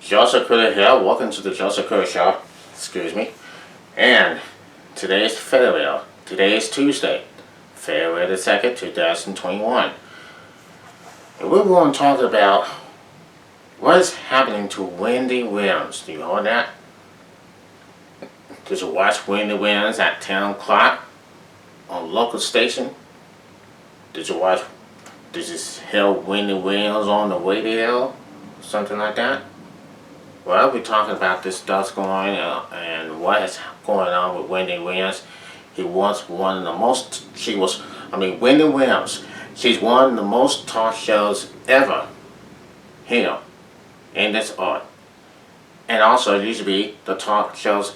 Joseph Crudup here. Welcome to the Joseph Crudup Show. Excuse me. And today is February. Today is Tuesday, February the 2nd, 2021. And we're going to talk about what is happening to Wendy Williams. Do you know that? Did you watch Wendy Williams at 10 o'clock on local station? Did you hear Wendy Williams on the radio? Something like that? Well, we're talking about this stuff going on and what is going on with Wendy Williams. Wendy Williams, she's one of the most talk shows ever here in this art. And also, it used to be the talk shows,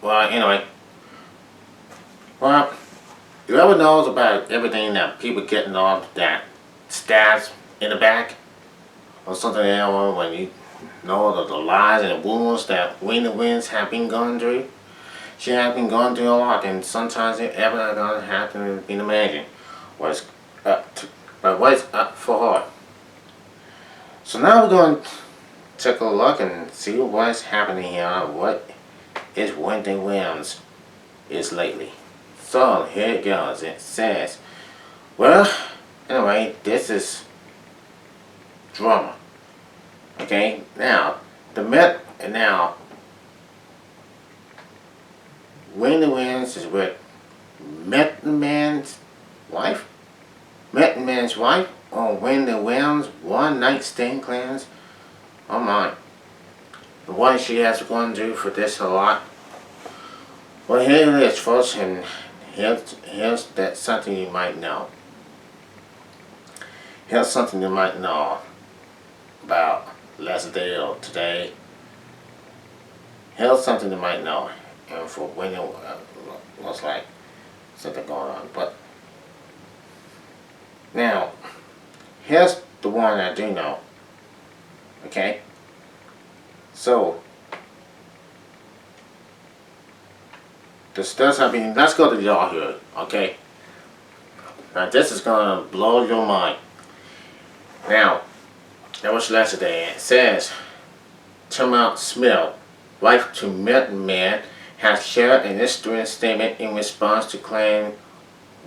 whoever knows about everything that people getting off that stabs in the back or something else, when you know the lies and the wounds that Wendy Williams have been going through. She has been going through a lot, and sometimes it ever gonna happen in imagined what's up for her. So now we're going to take a look and see what's happening here. What is Wendy Williams is lately. So here it goes. It says, well, anyway, this is drama. Okay, now Wendy Williams is with Method Man's wife, or Wendy Williams one night stand plans. Oh my! What she has gone through for this a lot. Well, here it is, folks, and here's something you might know. Here's something you might know about yesterday or today. Here's something you might know, and for when it looks like something going on. But now, here's the one I do know. Okay, so let's go to y'all here. Okay, now this is gonna blow your mind. Now, that was yesterday. It says, Tim Smith, wife to Method Man, has shared an Instagram statement in response to claim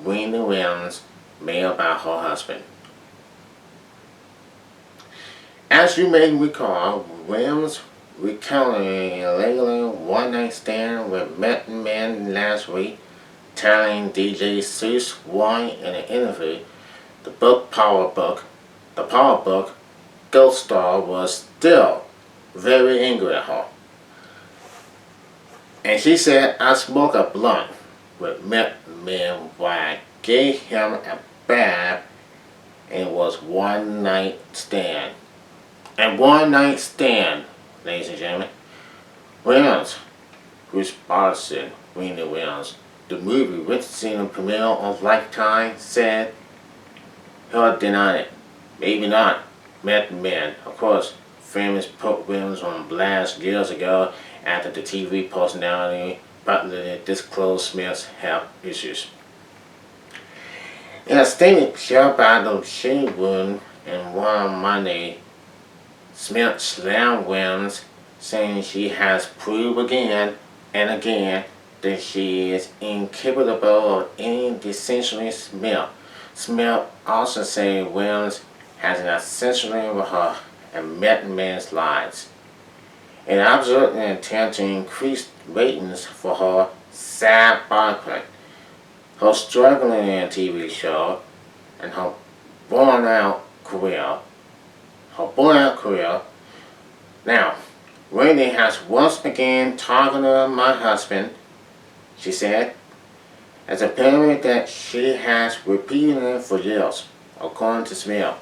Wendy Williams made about her husband. As you may recall, Williams recounted a allegedly one-night stand with Method Man last week, telling DJ Seuss One in an interview, the Power Book Ghost Star was still very angry at her. And she said, I smoked a blunt with Method Man while I gave him a bath, and it was one night stand. And one night stand, ladies and gentlemen. Williams, who's sponsored Wendy Williams, the movie which seen a premiere on Lifetime, said he'll deny it. Maybe not. Method Man, of course, famous put Williams on blast years ago after the TV personality publicly disclosed Smith's health issues. In a statement shared by the Shade Room and one Monday, Smith slammed Williams, saying she has proved again and again that she is incapable of any decision. Smith also said Williams has an essentially with her and Method Man's lives. An absolute intent to increase ratings for her sad biopic, her struggling TV show, and her burnout career. Now, Wendy has once again targeted my husband, she said, as a parent that she has repeated for years, according to Smith.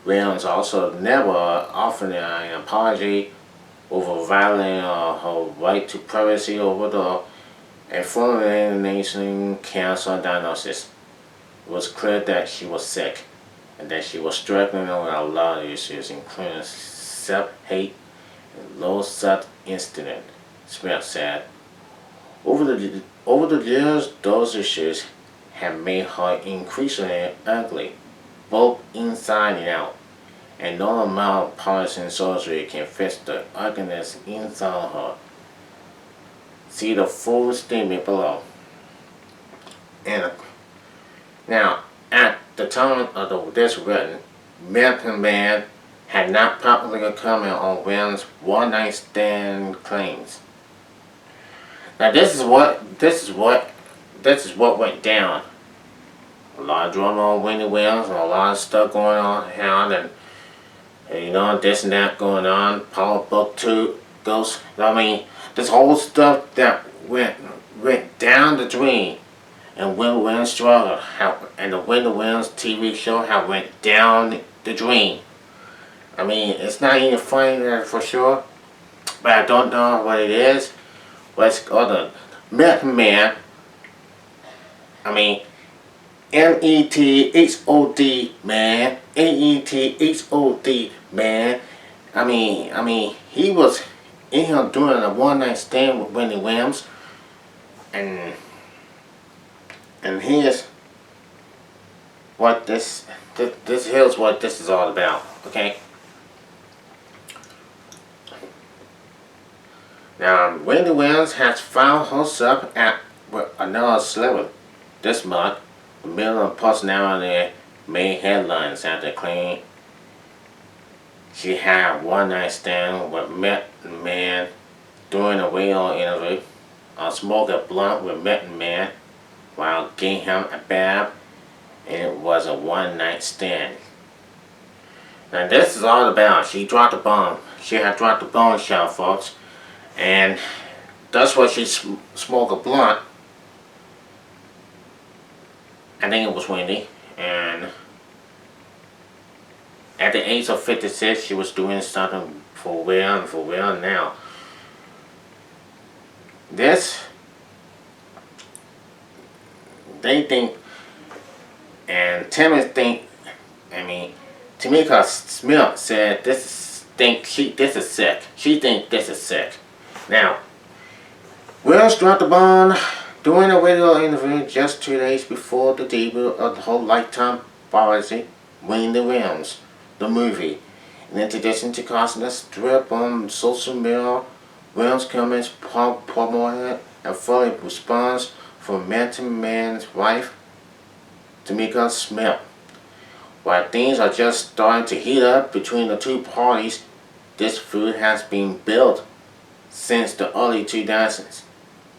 Williams also never offered an apology over violating her right to privacy over the formulation cancer diagnosis. It was clear that she was sick and that she was struggling with a lot of issues, including self-hate and low self-esteem, Smith said. Over the years, those issues have made her increasingly ugly, both inside and out, and no amount of partisan surgery can fix the ugliness inside her. See the full statement below. And now, at the time of this written, American Man had not publicly commented on Williams' one-night stand claims. Now, this is what went down. A lot of drama on Wendy Williams, and a lot of stuff going on, and this and that going on. Power Book 2 goes. I mean, this whole stuff that went down the drain, and Wendy Williams struggled, and the Wendy Williams TV show how went down the drain. I mean, it's not even funny there for sure, but I don't know what it is. What's called the American Man. I mean, METHOD man, METHOD man. I mean, he was in here doing a one-night stand with Wendy Williams, and here's what here's what this is all about. Okay. Now, Wendy Williams has found herself with another celebrity this month. The million personality made headlines after claiming she had one night stand with Metin Man during a radio interview. Smoked a blunt with Metin Man while giving him a bath, and it was a one night stand. Now this is all about. She dropped the bomb. She had dropped the bombshell, folks, and that's what she smoked a blunt. I think it was Wendy, and at the age of 56, she was doing something for real now. They think, and Timmy think, Tamika Smith said this is sick. She think this is sick. Now, Will struck the bomb during a radio interview just 2 days before the debut of the whole Lifetime biography, Wendy Williams, the movie. In addition to causing a strip on social media, Williams' comments promoted a fully response from Metin Man's wife, Tamika Smith. While things are just starting to heat up between the two parties, this feud has been built since the early 2000s.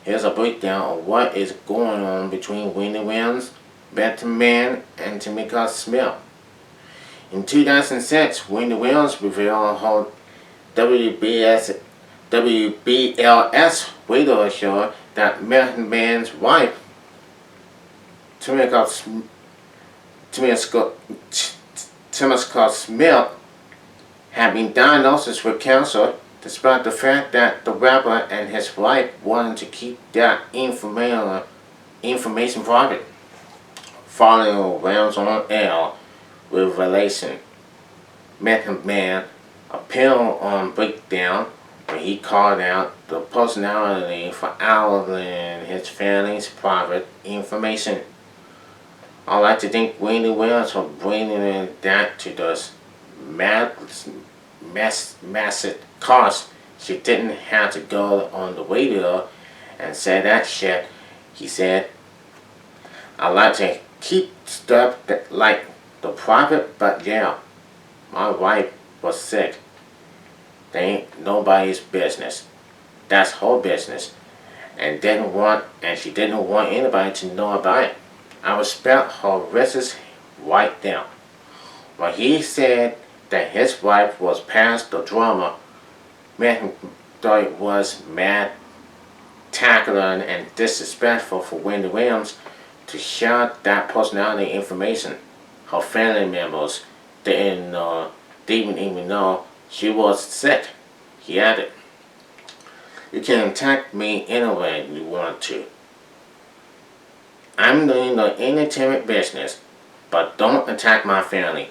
Here's a breakdown of what is going on between Wendy Williams, Metin Man, and Tamika Smith. In 2006, Wendy Williams revealed her WBLS radio show that Metin Man's wife, Tamika Smith, had been diagnosed with cancer, despite the fact that the rapper and his wife wanted to keep that information private. Following Williams on air revelation, Metin Man appealed on Breakdown when he called out the personality for outlawing his family's private information. I like to thank Wendy Williams for bringing that to this massive cost. She didn't have to go on the radio and say that shit. He said, I like to keep stuff that like the private, but yeah, my wife was sick. They ain't nobody's business. That's her business. And she didn't want anybody to know about it. I respect her risks right now. When he said that his wife was past the drama, man thought it was mad, tackler, and disrespectful for Wendy Williams to share that personality information. Her family members didn't even know she was sick. He added, you can attack me any way you want to. I'm doing the entertainment business, but don't attack my family.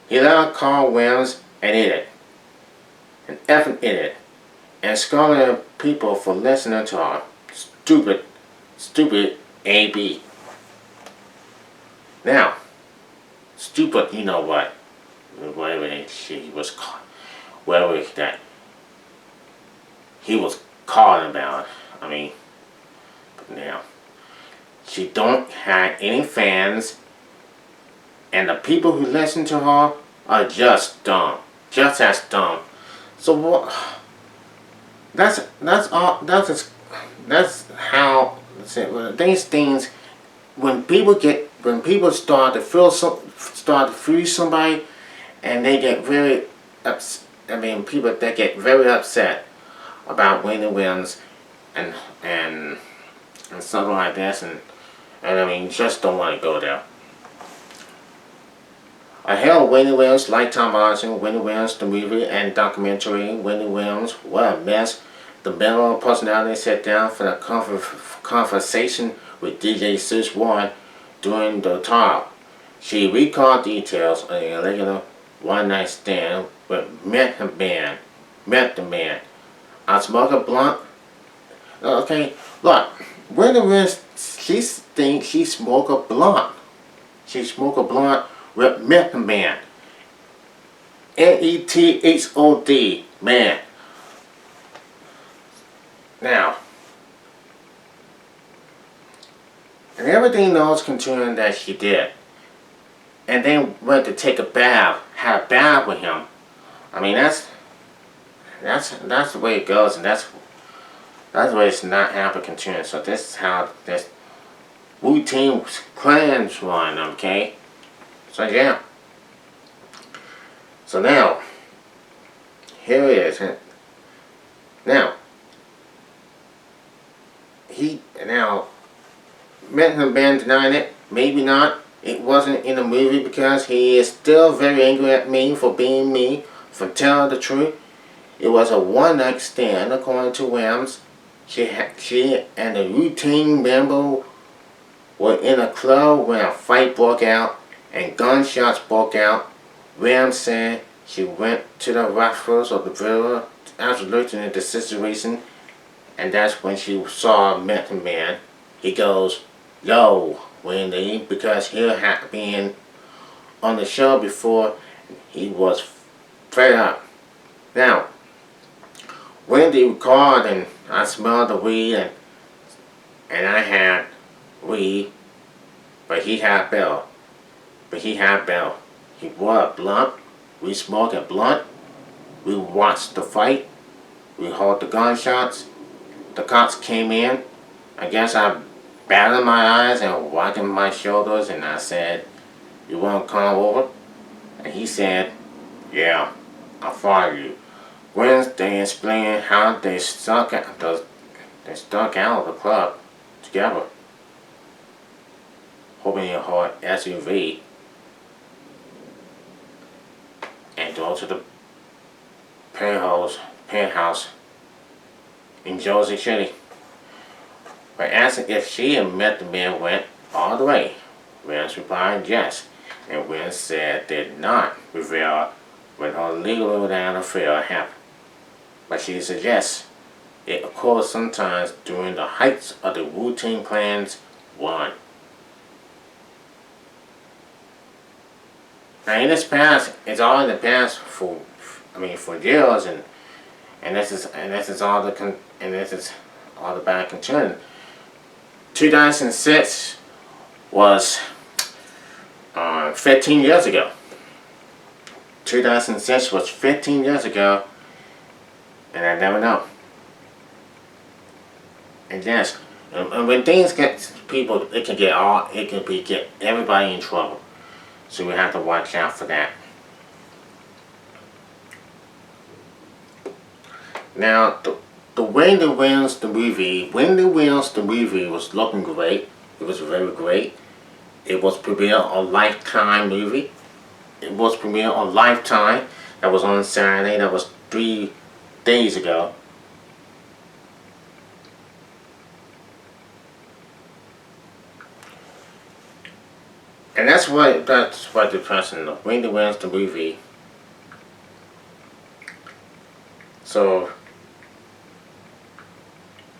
He let Carl Williams an idiot, an effing idiot, and scolded people for listening to her stupid AB. Now, stupid, you know what? whatever she was, whatever that he was calling about. I mean, now she don't have any fans, and the people who listen to her are just dumb, just as dumb. So what? That's all. That's how. These things, when people start to feel somebody, and they get very ups. I mean, people that get very upset about Wendy Williams and and and something like this, and I mean, just don't want to go there. I held Wendy Williams Lifetime Audition, Wendy Williams the movie and documentary, Wendy Williams, what a mess. The middle personality sat down for the conversation with DJ Sis Warren during the talk. She recalled details of the illegal one-night stand with Met the man. I smoke a blunt. Okay, look, Wendy Williams, she thinks she smoked a blunt. She smoked a blunt with Method Man. Method, man. Now, and everything knows continuing that she did. And then went to take a bath, had a bath with him. I mean, that's the way it goes, and that's the way it's not happen continuing. So this is how this Wu-Tang clans run, okay? So yeah. So now, here it is. Now, Method Man denying it, maybe not. It wasn't in the movie because he is still very angry at me for being me, for telling the truth. It was a one-night stand, according to Williams. She and the Wu-Tang member were in a club when a fight broke out and gunshots broke out. Williams said she went to the rafters of the river after looking at the situation, and that's when she saw Method Man. He goes, "Yo, Wendy," because he had been on the show before. He was fed up. Now, Wendy recalled, and I smelled the weed, and I had weed, but he had Bell. He wore a blunt. We smoked a blunt. We watched the fight. We heard the gunshots. The cops came in. I guess I batted my eyes and walking my shoulders, and I said, "You want to come over?" And he said, "Yeah, I'll follow you." Wednesday explained how they stuck out of the club together, hoping in her SUV, and go to the penthouse in Jersey City. By asking if she and Method Man went all the way, Williams replied yes, and Williams said did not reveal when her legal affair happened. But she suggests it occurs sometimes during the heights of the Wu-Tang Clan's run. Now in this past, it's all in the past for years, and this is all the back and turn. 2006 was 15 years ago. 2006 was 15 years ago, and I never know. And yes, and when things get people, it can get everybody in trouble. So we have to watch out for that. Now, the Wendy Williams the movie was looking great. It was very great. It was premiered on Lifetime movie. It was premiered on Lifetime. That was on Saturday. That was 3 days ago. And that's what depressing. The Wendy Williams the movie. So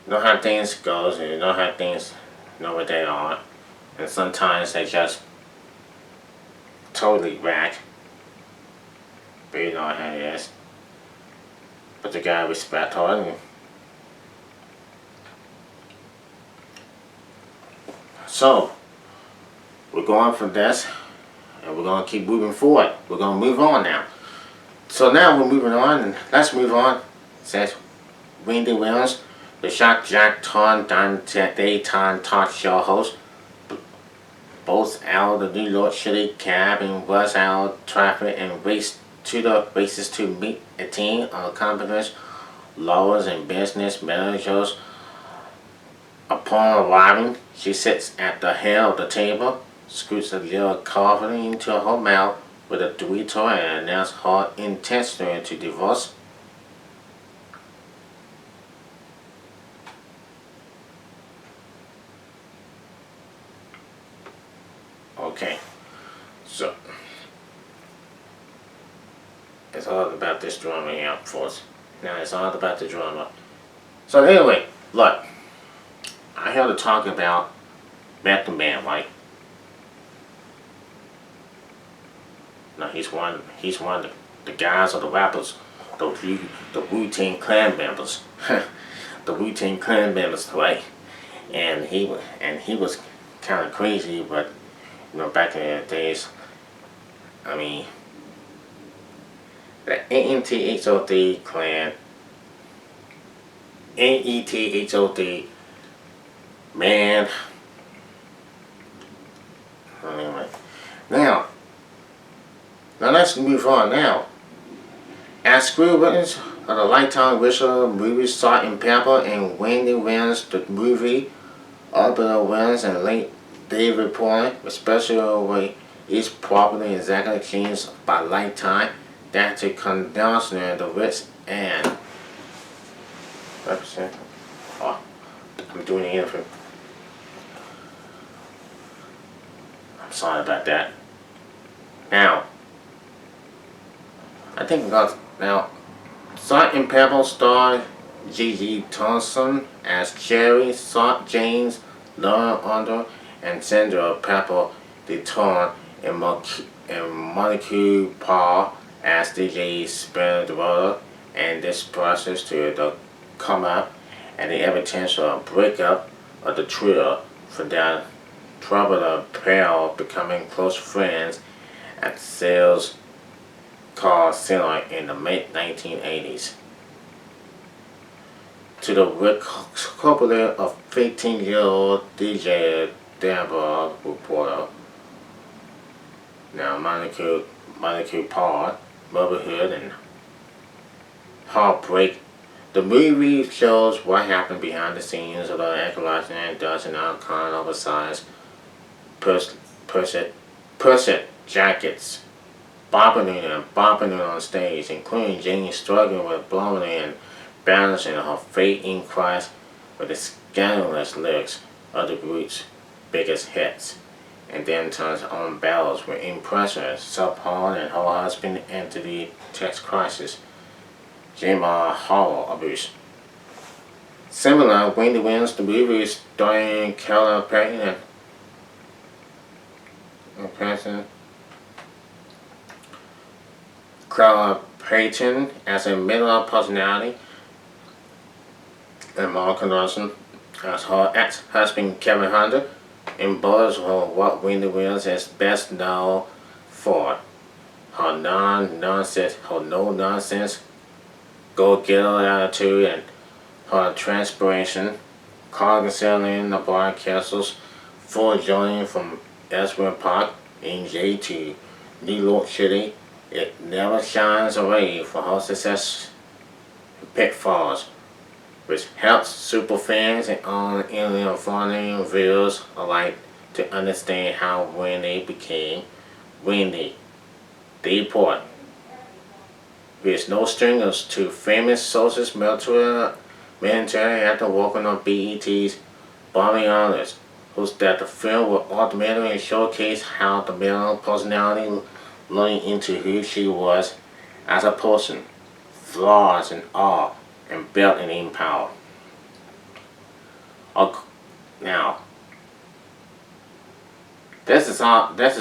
you know how things goes, and you know how things know what they are, and sometimes they just totally whack. But you know how it is. But you gotta respect her. And so, we're going from this, and we're gonna keep moving forward. We're gonna move on now. So now we're moving on, and let's move on. It says Wendy Williams, the Shock Jack Ton Daytime talk show host, both out of the New York City cab and was out traffic and raced to the races to meet a team of companies, lawyers, and business managers. Upon arriving, she sits at the head of the table, scoots a little coffee into her mouth with a tweeter, and announces her intention to divorce. Okay, so it's all about this drama here, folks. Now it's all about the drama. So anyway, look, I heard to talk about Method Man, right? Now he's one of the guys or the rappers, the Wu-Tang Clan members, the Wu-Tang Clan members, right? And he was kind of crazy, but you know, back in the days, I mean, the NETHOD clan, NETHOD, man. Anyway, now let's move on now. As screenwriters of the Lifetime Whistle movies Salt and Pepper and Wendy Williams, the movie, Albert Williams and late David Portnoy, especially is properly executive changed by Lifetime that to condense the rich and represent. Oh, I'm doing the interview. I'm sorry about that. Now, I think we got now. Salt and Pepper star Gigi Thompson as Jerry, Salt James, Laura Under, and Sandra Pepper DeTorn, and Monica Paul as DJ Spinner, and this process to the come up and the potential breakup of the trio from that trouble of pair becoming close friends at sales car center in the mid 1980s. To the recovery of 15-year-old DJ Deborah Reporter, now Monica Paul, motherhood and heartbreak. The movie shows what happened behind the scenes of the ecological and dozen kind oversized purse jackets, bobbing on stage, including Jane struggling with blowing and balancing her fate in Christ with the scandalous lyrics of the group's biggest hits, and then turns on battles with impressor, subhorn, and her husband into the text crisis, Gemma horror abuse. Similar, Wendy Williams, the movie starring Keller Payton and President Clara Payton as a middle personality, and Mark Larson as her ex-husband Kevin Hunter, and both are what Wendy Williams is best known for: her no-nonsense, go-getter attitude, and her transpiration, concealing the bar castles, full journey from Esmond Park in J to New York City. It never shines away for her success pitfalls, which helps superfans and on-alien foreign viewers alike to understand how Wendy became Wendy. The report, with no strings to famous sources military after working on BET's Bombing Honors, who's that the film will ultimately showcase how the male personality learning into who she was as a person, flaws and all, and built in power. Now, this is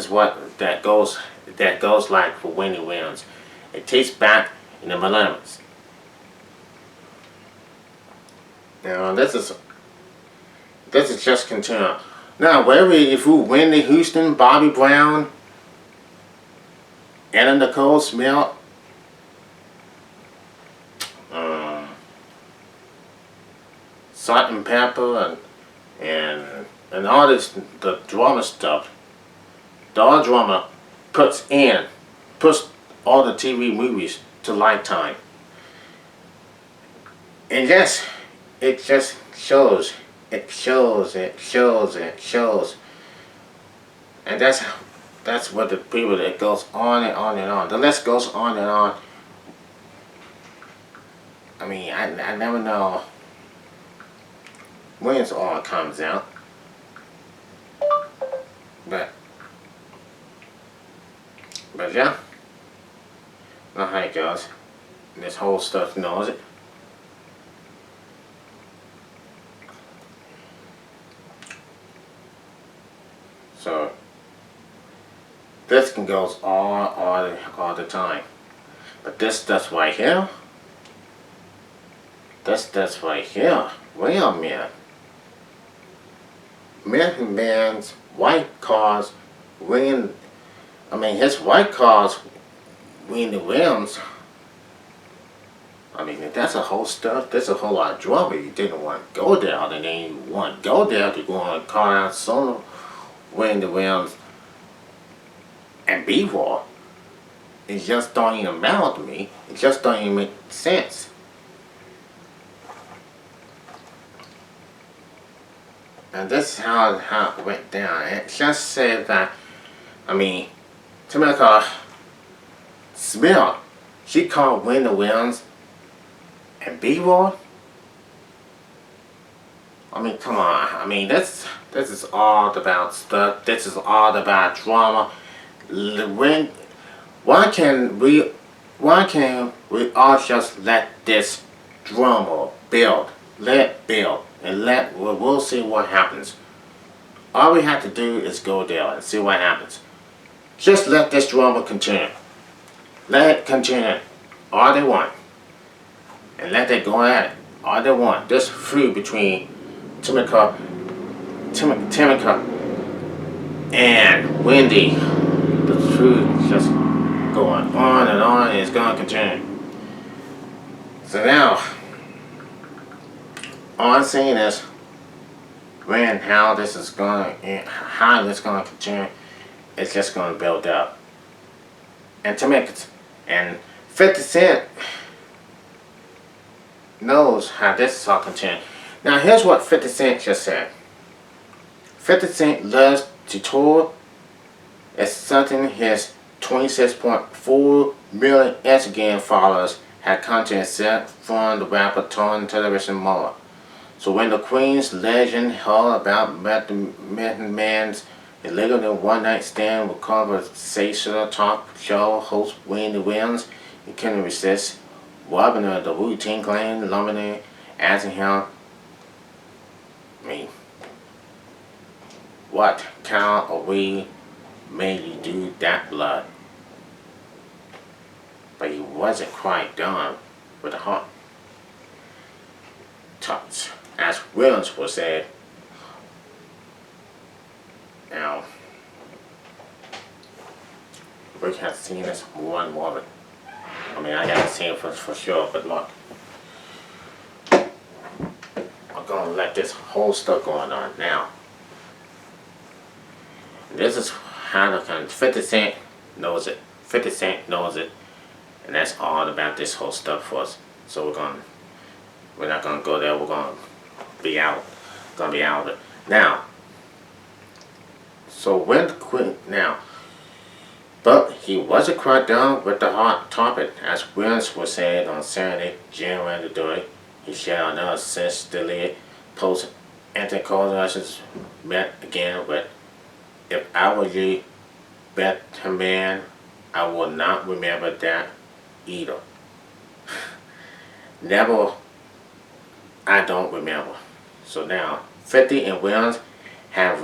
what that goes like for Wendy Williams. It takes back in the millenniums. Now this is just continuing. Now wherever if you Wendy Houston, Bobby Brown, Anna Nicole Smith, Salt and Pepper, and all this the drama stuff. The all drama puts all the TV movies to Lifetime. And yes, it just shows. It shows. And that's what the people that goes on and on and on. The list goes on and on. I mean, I never know when it all comes out. But yeah, not how it goes. This whole stuff knows it. So this can go all the time. But this stuff right here, this right here, wait a minute. Man's white cars win. I mean, his white cars win the rims. I mean, that's a whole stuff. There's a whole lot of drama. You didn't want to go there, and then you want to go there to go on a car out solo, win the rims, and be raw. It just don't even matter to me. It just don't even make sense. And this is how it went down. It just said that, I mean, Tamika Smith, she called Win the Williams and B-Roy. I mean, come on. I mean, this is all about stuff. This is all about drama. Why can't we all just let this drama build? Let it build. And we'll see what happens. All we have to do is go there and see what happens. Just let this drama continue. Let it continue all they want. And let they go at it all they want. This feud between Tamika and Wendy. The feud is just going on and it's going to continue. So now, all I'm saying is, how this is going to continue, it's just going to build up. And to make it, and 50 Cent knows how this is all continuing. Now here's what 50 Cent just said. 50 Cent loves to tour. It's something his 26.4 million Instagram followers had content set from the rapper touring television more. So when the Queen's legend heard about Method Man's illegal one-night stand with conversational talk show host Wendy Williams, he couldn't resist robbing her the Wu-Tang Clan illuminating, asking him, I mean, what kind of weed made you do that, blood? But he wasn't quite done with the hot touch. As Williams was said, now, we have seen this one woman. I mean, I haven't seen it for sure, but look. I'm going to let this whole stuff going on now. This is how the kind 50 Cent knows it. 50 Cent knows it. And that's all about this whole stuff for us. So we're not going to go there. We're going to be out. Going to be out of it. Now, so when the Queen, now, but he wasn't quite done with the hot topic. As Williams was saying on Saturday, January the 30th, he shared another since deleted post. Anthony Collations met again with, if I were you, bet a man, I will not remember that either. Never, I don't remember. So now, 50 and Williams have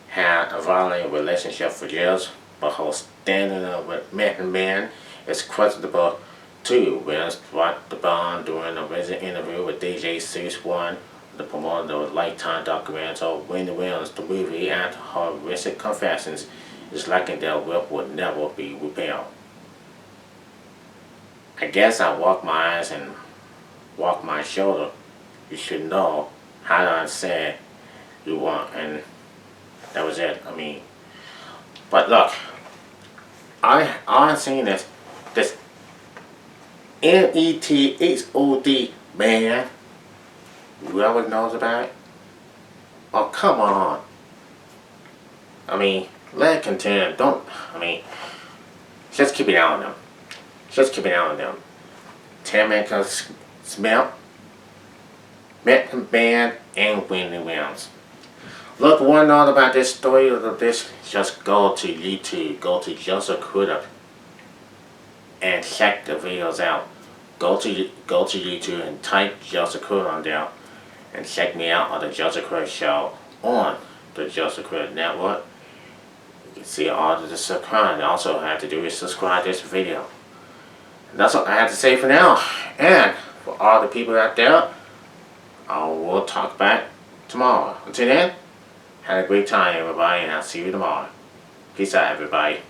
had a violent relationship for years, but hold standing up with Method Man it's questionable too. Williams brought the bond during a recent interview with DJ Seuss One, the promoter of the Lifetime documentary Wendy Williams, the movie, after her recent confessions, is likely that Whip would never be repelled. I guess I walk my eyes and walk my shoulder. You should know how I said you want, and that was it. I mean, but look, I'm saying this METHOD man. Whoever knows about it. Oh, come on. I mean, let it continue. Don't. I mean, just keep it out on them. Just keep it out on them. 10 man smell. Met Band and Wendy Williams. Look, want to know about this story of this? Just go to YouTube. Go to Joseph Crudup and check the videos out. Go to YouTube and type Joseph Crudup on there and check me out on the Joseph Crudup Show on the Joseph Crudup Network. You can see all of the subscribe. Also, all I have to do is subscribe to this video. And that's all I have to say for now. And for all the people out there, I will talk back tomorrow. Until then, have a great time, everybody, and I'll see you tomorrow. Peace out, everybody.